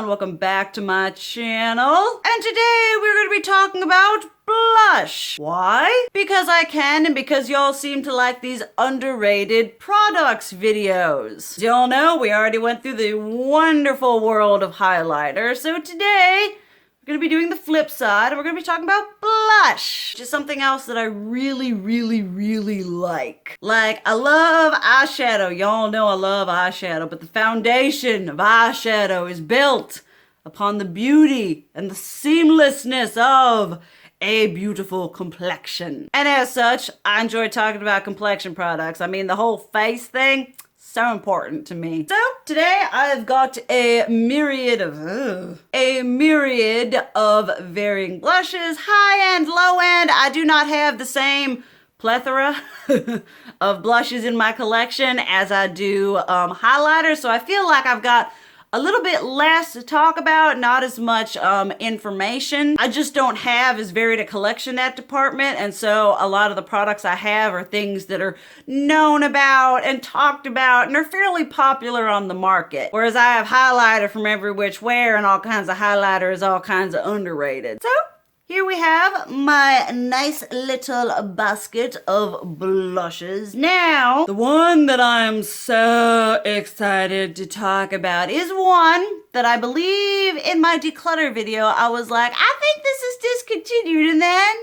everyone, welcome back to my channel. And today we're going to be talking about blush. Why? Because I can and because y'all seem to like these underrated products videos. As y'all know, we already went through the wonderful world of highlighter, so today we're going to be doing the flip side, and we're going to be talking about blush. Just something else that I really like. Like, I love eyeshadow. Y'all know I love eyeshadow, but the foundation of eyeshadow is built upon the beauty and the seamlessness of a beautiful complexion. And as such, I enjoy talking about complexion products. I mean, the whole face thing, so important to me. So today I've got a myriad of varying blushes, high end, low end. I do not have the same plethora of blushes in my collection as I do highlighters, so I feel like I've got a little bit less to talk about, not as much information. I just don't have as varied a collection in that department, and so a lot of the products I have are things that are known about and talked about and are fairly popular on the market. Whereas I have highlighter from every which way, and all kinds of highlighter is all kinds of underrated. So here we have my nice little basket of blushes. Now, the one that I'm so excited to talk about is one that I believe in my declutter video, I was like, I think this is discontinued, and then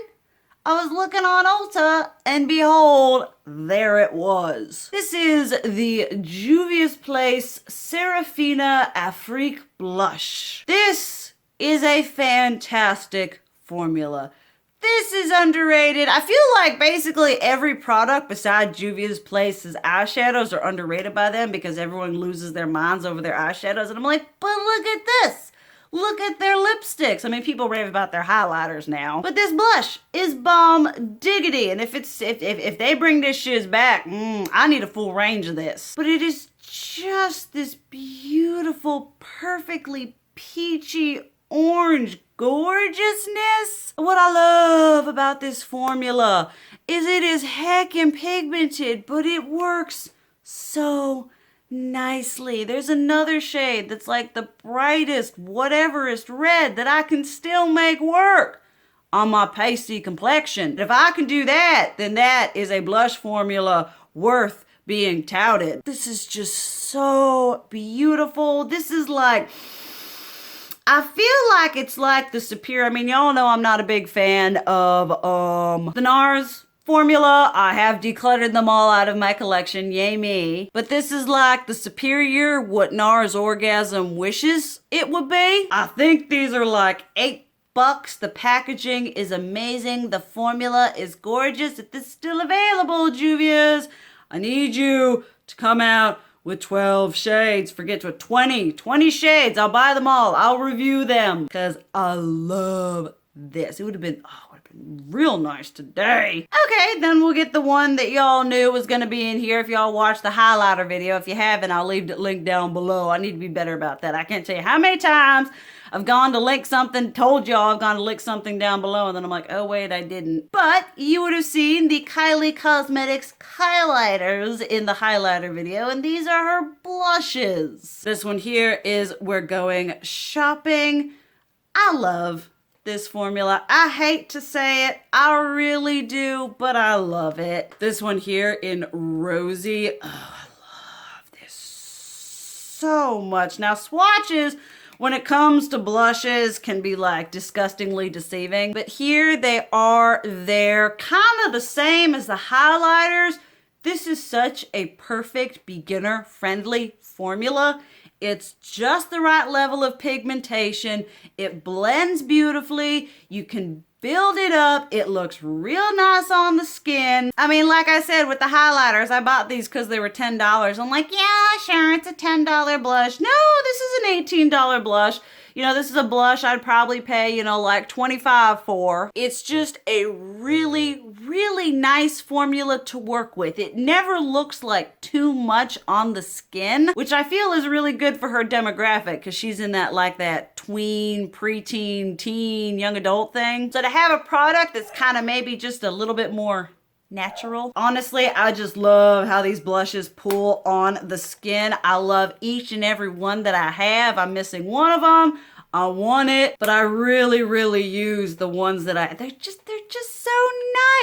I was looking on Ulta, and behold, there it was. This is the Juvia's Place Serafina Afrique Blush. This is a fantastic formula. This is underrated. I feel like basically every product besides Juvia's Place's eyeshadows are underrated by them because everyone loses their minds over their eyeshadows. And I'm like, but look at this. Look at their lipsticks. I mean, people rave about their highlighters now, but this blush is bomb diggity. And if they bring this shiz back, I need a full range of this. But it is just this beautiful, perfectly peachy orange gorgeousness. What I love about this formula is it is heckin' pigmented, but it works so nicely. There's another shade that's like the brightest, whateverest red that I can still make work on my pasty complexion. If I can do that, then that is a blush formula worth being touted. This is just so beautiful. This is like, I feel like it's like the superior. I mean, y'all know I'm not a big fan of the NARS formula. I have decluttered them all out of my collection, yay me. But this is like the superior what NARS Orgasm wishes it would be. I think these are like $8. The packaging is amazing. The formula is gorgeous. If this is still available, Juvia's, I need you to come out with 12 shades. Forget to 20 shades. I'll buy them all. I'll review them because I love this. It would have been real nice today. Okay, then we'll get the one that y'all knew was going to be in here if y'all watched the highlighter video. If you haven't, I'll leave the link down below. I need to be better about that. I can't tell you how many times I've gone to link something, told y'all I've gone to link something down below, and then I'm like, oh wait, I didn't. But you would have seen the Kylie Cosmetics highlighters in the highlighter video, and these are her blushes. This one here is We're Going Shopping. I love this formula. I hate to say it, I really do, but I love it. This one here in Rosy. Oh, I love this so much. Now, swatches, when it comes to blushes, can be like disgustingly deceiving, but here they are. They're kind of the same as the highlighters. This is such a perfect beginner-friendly formula. It's just the right level of pigmentation. It blends beautifully. You can build it up. It looks real nice on the skin. I mean, like I said, with the highlighters, I bought these because they were $10. I'm like, yeah, sure, it's a $10 blush. No, this is an $18 blush. You know, this is a blush I'd probably pay, you know, like $25 for. It's just a really nice formula to work with. It never looks like too much on the skin, which I feel is really good for her demographic because she's in that like that tween, preteen, teen, young adult thing. So to have a product that's kind of maybe just a little bit more natural. Honestly, I just love how these blushes pull on the skin. I love each and every one that I have. I'm missing one of them. I want it, but I really, really use the ones that they're just so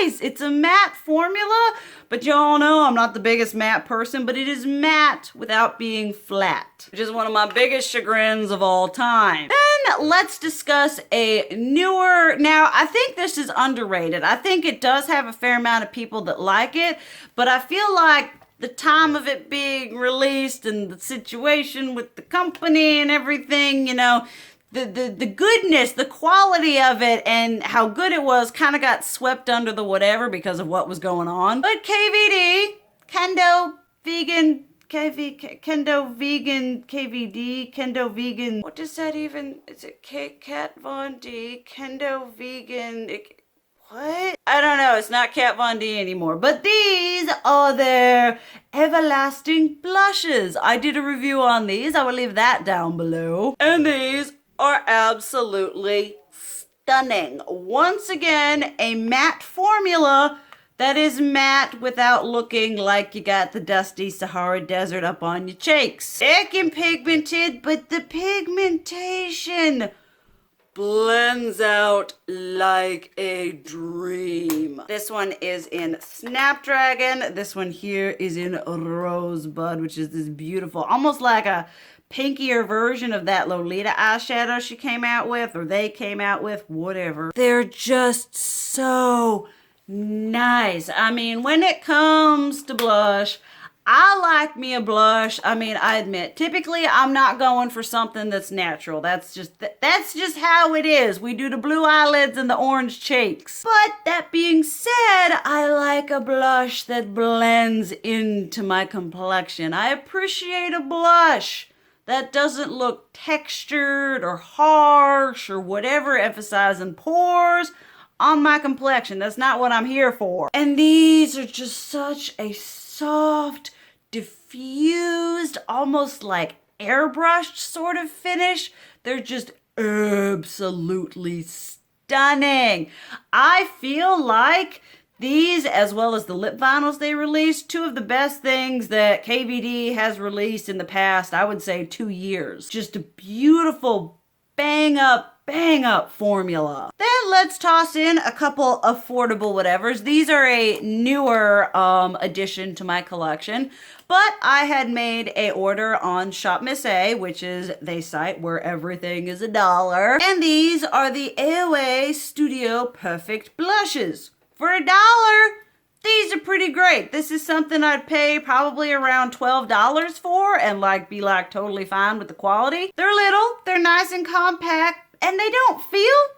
nice. It's a matte formula, but y'all know I'm not the biggest matte person, but it is matte without being flat, which is one of my biggest chagrins of all time. Then let's discuss a newer, now I think this is underrated. I think it does have a fair amount of people that like it, but I feel like the time of it being released and the situation with the company and everything, you know, the goodness, the quality of it, and how good it was kind of got swept under the whatever because of what was going on. But KVD, Kendo Vegan, Kendo Vegan, KVD, Kendo Vegan. What does that even, is it Kat Von D, Kendo Vegan, what? I don't know, it's not Kat Von D anymore. But these are their everlasting blushes. I did a review on these, I will leave that down below. And these are absolutely stunning. Once again, a matte formula that is matte without looking like you got the dusty Sahara Desert up on your cheeks. Thick and pigmented, but the pigmentation blends out like a dream. This one is in Snapdragon. This one here is in Rosebud, which is this beautiful, almost like a pinkier version of that Lolita eyeshadow she came out with, or they came out with, whatever. They're just so nice. I mean, when it comes to blush, I like me a blush. I mean, I admit, typically I'm not going for something that's natural. That's just how it is. We do the blue eyelids and the orange cheeks. But that being said, I like a blush that blends into my complexion. I appreciate a blush that doesn't look textured or harsh or whatever, emphasizing pores on my complexion. That's not what I'm here for. And these are just such a soft, diffused, almost like airbrushed sort of finish. They're just absolutely stunning. I feel like these, as well as the lip vinyls they released, two of the best things that KVD has released in the past, I would say 2 years. Just a beautiful bang up formula. Then let's toss in a couple affordable whatevers. These are a newer addition to my collection, but I had made a order on Shop Miss A, which is the site where everything is $1. And these are the AOA Studio Perfect Blushes. For $1, these are pretty great. This is something I'd pay probably around $12 for and be totally fine with the quality. They're little, they're nice and compact, and they don't feel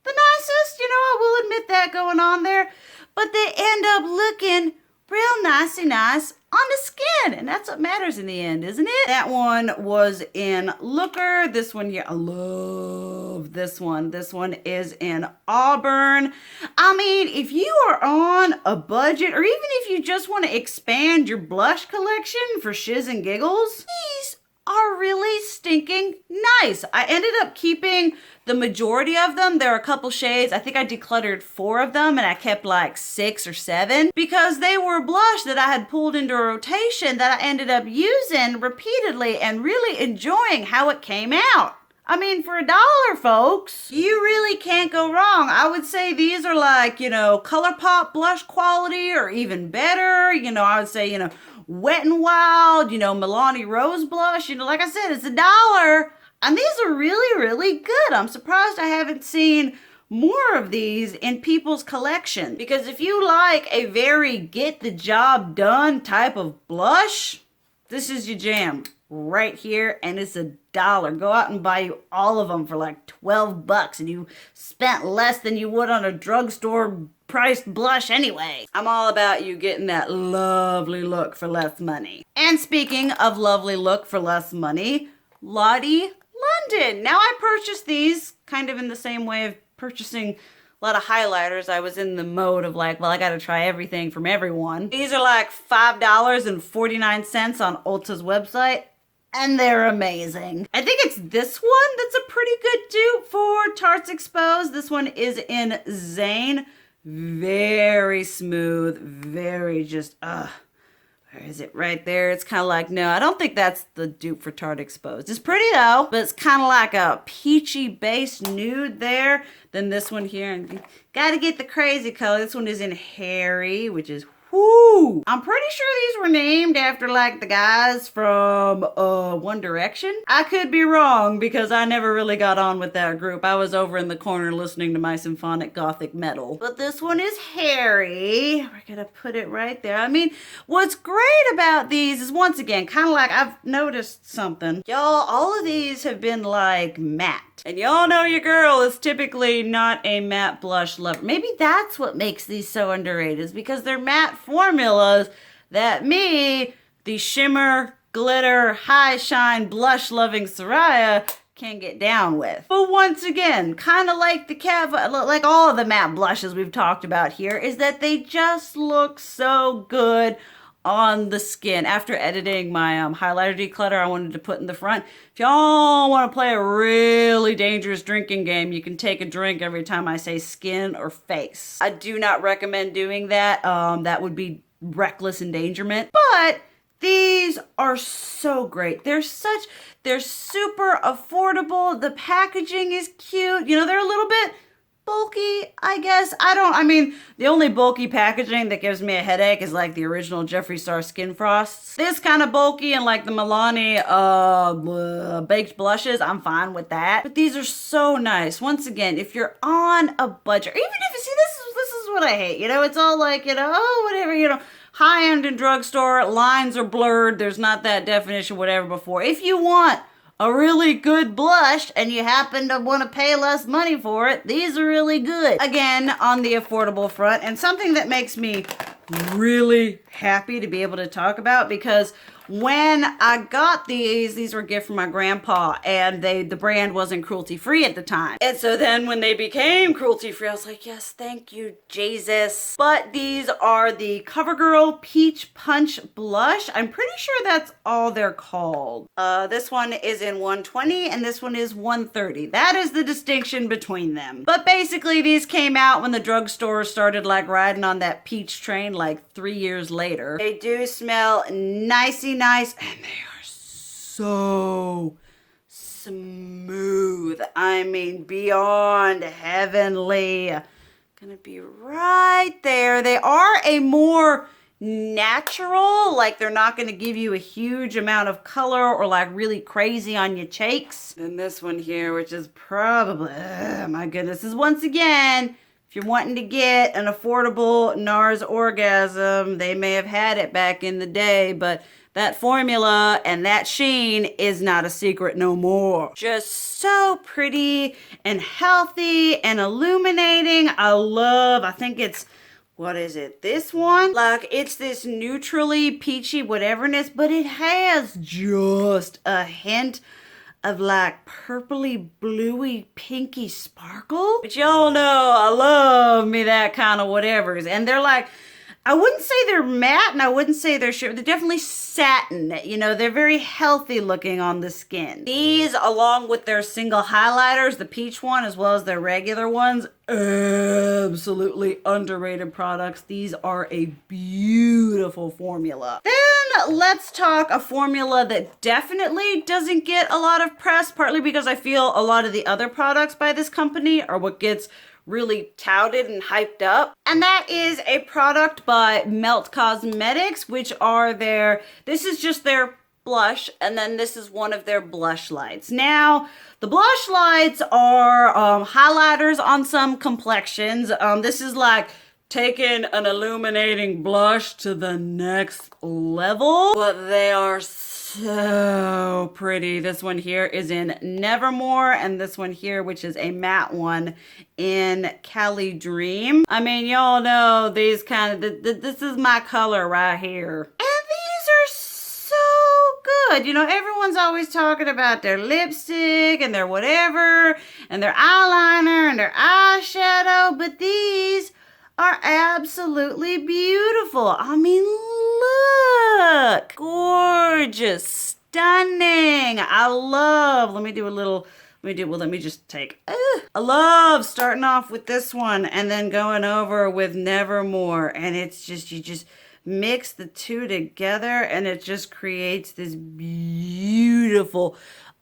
the nicest. You know, I will admit that going on there. But they end up looking real nicey nice on the skin, and that's what matters in the end, isn't it? That one was in Looker. This one here, I love this one. This one is in Auburn. I mean, if you are on a budget, or even if you just want to expand your blush collection for shiz and giggles, these are really stinking nice. I ended up keeping the majority of them. There are a couple shades. I think I decluttered 4 of them and I kept like 6 or 7 because they were blush that I had pulled into a rotation that I ended up using repeatedly and really enjoying how it came out. I mean, for $1, folks, you really can't go wrong. I would say these are like, you know, ColourPop blush quality or even better. You know, I would say, you know, Wet n Wild, you know, Milani Rose blush. You know, like I said, it's $1. And these are really, really good. I'm surprised I haven't seen more of these in people's collection. Because if you like a very get the job done type of blush, this is your jam right here. And it's $1. Go out and buy you all of them for like $12 and you spent less than you would on a drugstore priced blush anyway. I'm all about you getting that lovely look for less money. And speaking of lovely look for less money, Lottie London. Now I purchased these kind of in the same way of purchasing a lot of highlighters. I was in the mode of like, well, I gotta try everything from everyone. These are like $5.49 on Ulta's website, and they're amazing. I think it's this one that's a pretty good dupe for Tarte's Exposed. This one is in Zane. very smooth, very just, where is it? Right there. It's kind of like, no, I don't think that's the dupe for Tarte Exposed. It's pretty though, but it's kind of like a peachy base nude there. Then this one here, and gotta get the crazy color. This one is in Hairy, which is whoo. I'm pretty sure these were named after like the guys from One Direction. I could be wrong because I never really got on with that group. I was over in the corner listening to my symphonic gothic metal. But this one is Hairy. We're gonna put it right there. I mean, what's great about these is, once again, kind of like I've noticed something. Y'all, all of these have been like matte. And y'all know your girl is typically not a matte blush lover. Maybe that's what makes these so underrated, is because they're matte formulas that me, the shimmer, glitter, high shine, blush loving Soraya, can get down with. But once again, kind of like like all of the matte blushes we've talked about here, is that they just look so good on the skin. After editing my highlighter declutter I wanted to put in the front, if y'all want to play a really dangerous drinking game, you can take a drink every time I say skin or face. I do not recommend doing that. That would be reckless endangerment. But these are so great. They're super affordable. The packaging is cute. You know, they're a little bit bulky, I guess. I mean, the only bulky packaging that gives me a headache is like the original Jeffree Star Skin Frosts. This kind of bulky and like the Milani baked blushes, I'm fine with that. But these are so nice. Once again, if you're on a budget, even if you see, this is what I hate. You know, it's all like, you know, oh, whatever, you know, high-end in drugstore, lines are blurred, there's not that definition, whatever before. If you want a really good blush and you happen to want to pay less money for it, these are really good. Again, on the affordable front, and something that makes me really happy to be able to talk about, because when I got these were a gift from my grandpa, and the brand wasn't cruelty free at the time. And so then when they became cruelty free, I was like, yes, thank you, Jesus. But these are the Covergirl Peach Punch Blush. I'm pretty sure that's all they're called. This one is in 120 and this one is 130. That is the distinction between them. But basically these came out when the drugstore started like riding on that peach train like 3 years later. They do smell nicey nice, and they are so smooth. I mean, beyond heavenly. Gonna be right there. They are a more natural, like they're not gonna give you a huge amount of color or like really crazy on your cheeks. Then this one here, which is probably, oh my goodness, is once again, if you're wanting to get an affordable NARS orgasm, they may have had it back in the day, but that formula and that sheen is not a secret no more. Just so pretty and healthy and illuminating. I think it's, what is it? This one? Like, it's this neutrally peachy whateverness, but it has just a hint of like purpley, bluey, pinky sparkle. But y'all know I love me that kind of whatevers. And they're like, I wouldn't say they're matte and I wouldn't say they're sheer. They're definitely satin. You know, they're very healthy looking on the skin. These, along with their single highlighters, the peach one as well as their regular ones, absolutely underrated products. These are a beautiful formula. Then let's talk a formula that definitely doesn't get a lot of press, partly because I feel a lot of the other products by this company are what gets really touted and hyped up. And that is a product by Melt Cosmetics, which are this is just their blush, and then this is one of their blush lights. Now, the blush lights are highlighters on some complexions. This is like taking an illuminating blush to the next level, but they are so pretty. This one here is in Nevermore, and this one here, which is a matte one, in Cali Dream. I mean, y'all know these kind of, this is my color right here. And these are so good. You know, everyone's always talking about their lipstick and their whatever, and their eyeliner and their eyeshadow, but these are absolutely beautiful. I mean, look. Gorgeous. Stunning. Let me do a little Let me just take, I love starting off with this one and then going over with Nevermore. And it's just, you just mix the two together and it just creates this beautiful,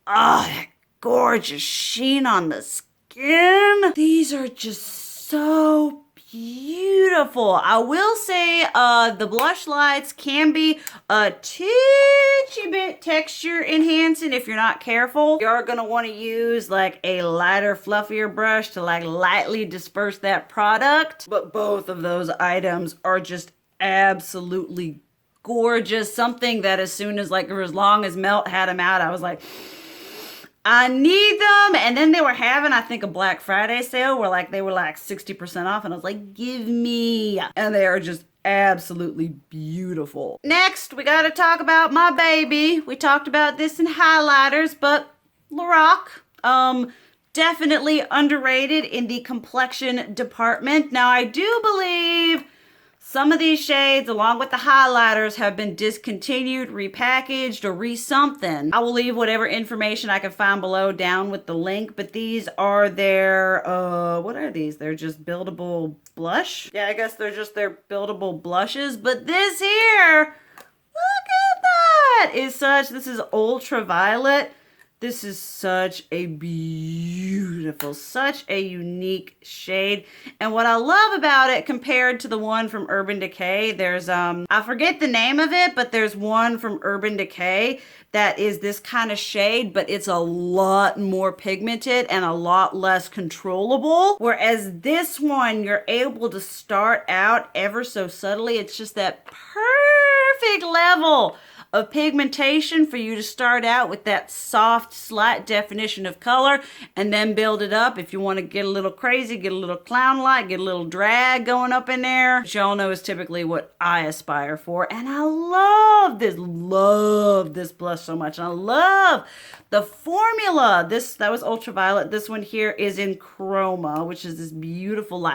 that gorgeous sheen on the skin. These are just so beautiful. I will say the blush lights can be a teensy bit texture enhancing if you're not careful. You're gonna want to use like a lighter, fluffier brush to like lightly disperse that product. But both of those items are just absolutely gorgeous. Something that as soon as long as Melt had them out, I was like, I need them. And then they were having, I think, a Black Friday sale where they were 60% off. And I was like, give me. And they are just absolutely beautiful. Next, we got to talk about my baby. We talked about this in highlighters, but Lorac, definitely underrated in the complexion department. Now, I do believe some of these shades, along with the highlighters, have been discontinued, repackaged, or re-something. I will leave whatever information I can find below down with the link, but these are their, what are these? They're just buildable blush? Yeah, I guess they're just their buildable blushes, but this here, look at that, this is ultraviolet. This is such a beautiful, such a unique shade. And what I love about it compared to the one from Urban Decay, there's, I forget the name of it, but there's one from Urban Decay that is this kind of shade, but it's a lot more pigmented and a lot less controllable. Whereas this one, you're able to start out ever so subtly. It's just that perfect level of pigmentation for you to start out with that soft, slight definition of color and then build it up. If you want to get a little crazy, get a little clown-like, get a little drag going up in there, which y'all know is typically what I aspire for. And I love this blush so much. And I love the formula. That was ultraviolet. This one here is in Chroma, which is this beautiful,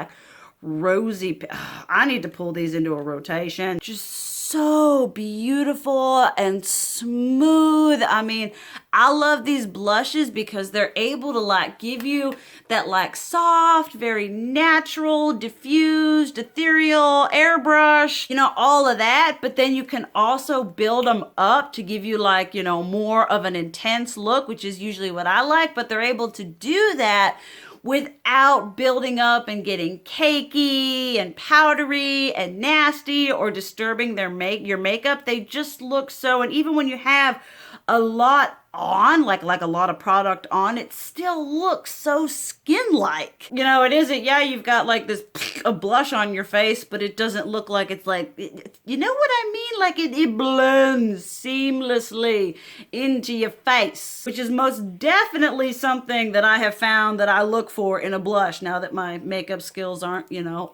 rosy. I need to pull these into a rotation. Just so beautiful and smooth. I mean, I love these blushes because they're able to give you that soft, very natural, diffused, ethereal, airbrush, all of that. But then you can also build them up to give you more of an intense look, which is usually what I like. But they're able to do that without building up and getting cakey and powdery and nasty or disturbing your makeup. They just look so, and even when you have a lot on, like a lot of product on, it still looks so skin-like. It isn't, you've got this a blush on your face, but it doesn't look like it's you know what I mean? It blends seamlessly into your face, which is most definitely something that I have found that I look for in a blush now that my makeup skills aren't,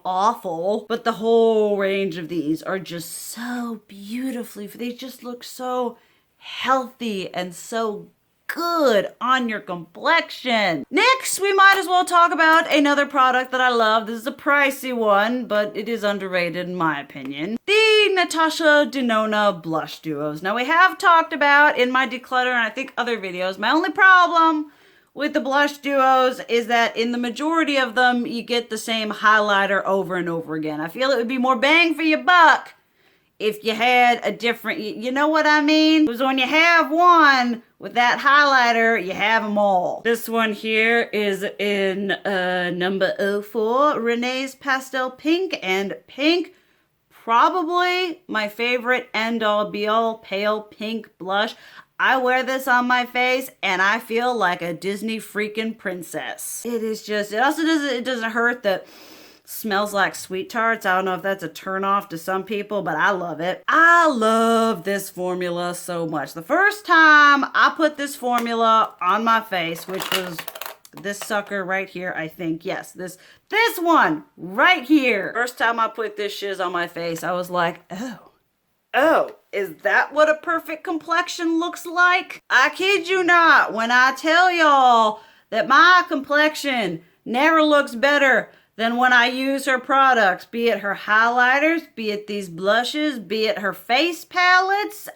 awful. But the whole range of these are just so beautifully, they just look so healthy and so good on your complexion. Next, we might as well talk about another product that I love. This is a pricey one, but it is underrated in my opinion. The Natasha Denona blush duos. Now, we have talked about in my declutter and I think other videos, my only problem with the blush duos is that in the majority of them, you get the same highlighter over and over again. I feel it would be more bang for your buck if you had a different, you know what I mean? Because when you have one with that highlighter, you have them all. This one here is in number 04, Renee's Pastel Pink, and pink, probably my favorite end-all be-all pale pink blush. I wear this on my face and I feel like a Disney freaking princess. It is just, it doesn't hurt that smells like sweet tarts. I don't know if that's a turn off to some people, but I love it. I love this formula so much. The first time I put this formula on my face, which was this sucker right here, I think. Yes, this one right here. First time I put this shiz on my face, I was like, oh, is that what a perfect complexion looks like? I kid you not when I tell y'all that my complexion never looks better than when I use her products, be it her highlighters, be it these blushes, be it her face palettes.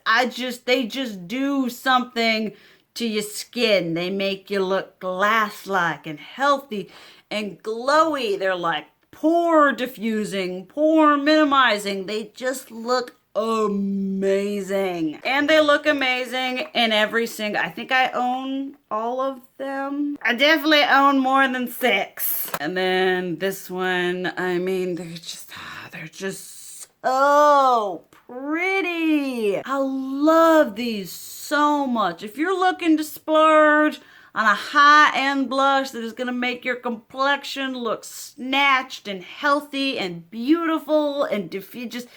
They just do something to your skin. They make you look glass-like and healthy and glowy. They're like pore diffusing, pore minimizing. They just look amazing. And they look amazing in every single, I think I own all of them. I definitely own more than 6. And then this one, I mean, they're just so pretty. I love these so much. If you're looking to splurge on a high-end blush that is gonna make your complexion look snatched and healthy and beautiful and just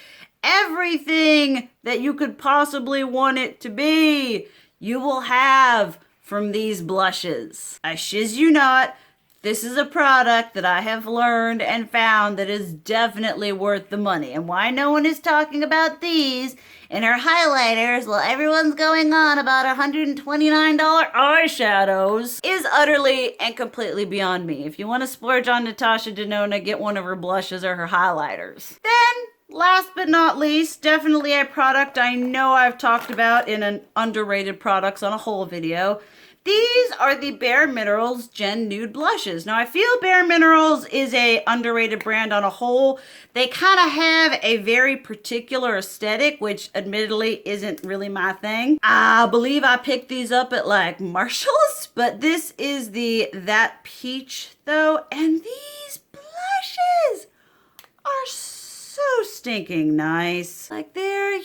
everything that you could possibly want it to be, you will have from these blushes. I shiz you not, this is a product that I have learned and found that is definitely worth the money. And why no one is talking about these and our highlighters while everyone's going on about $129 eyeshadows is utterly and completely beyond me. If you want to splurge on Natasha Denona, get one of her blushes or her highlighters. Then, last but not least, definitely a product I know I've talked about in an underrated products on a whole video. These are the BareMinerals Gen Nude Blushes. Now, I feel BareMinerals is a underrated brand on a whole. They kind of have a very particular aesthetic, which admittedly isn't really my thing. I believe I picked these up at like Marshall's, but this is the That Peach though, and these blushes are so stinking nice. Like they're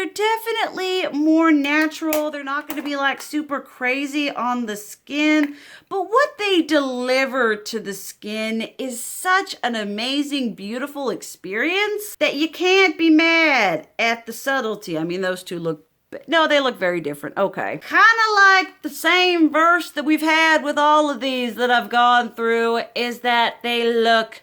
definitely more natural. They're not going to be like super crazy on the skin, but what they deliver to the skin is such an amazing, beautiful experience that you can't be mad at the subtlety. I mean, those two look, no, they look very different. Okay. Kind of like the same verse that we've had with all of these that I've gone through is that they look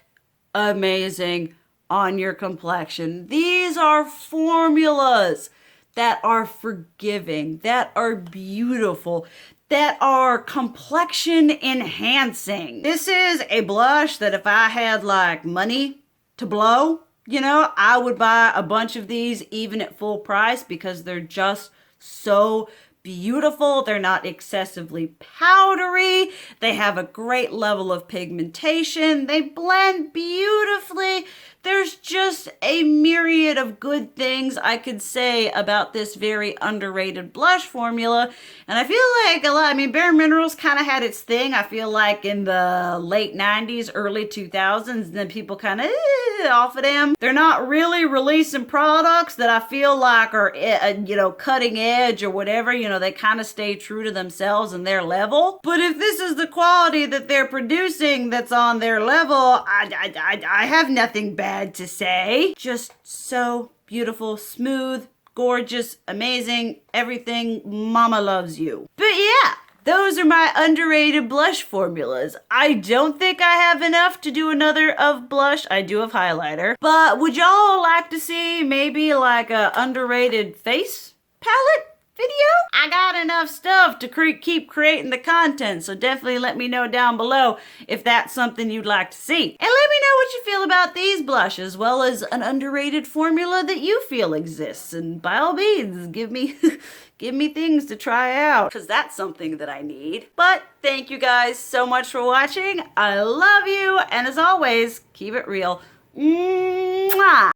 amazing on your complexion. These are formulas that are forgiving, that are beautiful, that are complexion enhancing. This is a blush that if I had like money to blow, I would buy a bunch of these even at full price because they're just so beautiful. They're not excessively powdery. They have a great level of pigmentation. They blend beautifully. There's just a myriad of good things I could say about this very underrated blush formula. And I feel like BareMinerals kind of had its thing, I feel like in the late 90s, early 2000s, and then people kind of off of them. They're not really releasing products that I feel like are, cutting edge or whatever. They kind of stay true to themselves and their level. But if this is the quality that they're producing that's on their level, I have nothing bad to say. Just so beautiful, smooth, gorgeous, amazing, everything. Mama loves you. But yeah, those are my underrated blush formulas. I don't think I have enough to do another of blush. I do have highlighter. But would y'all like to see maybe like a underrated face palette video? I got enough stuff to keep creating the content, so definitely let me know down below if that's something you'd like to see. And let me know what you feel about these blushes, as well as an underrated formula that you feel exists. And by all means, give me give me things to try out, because that's something that I need. But thank you guys so much for watching. I love you, and as always, keep it real. Mwah!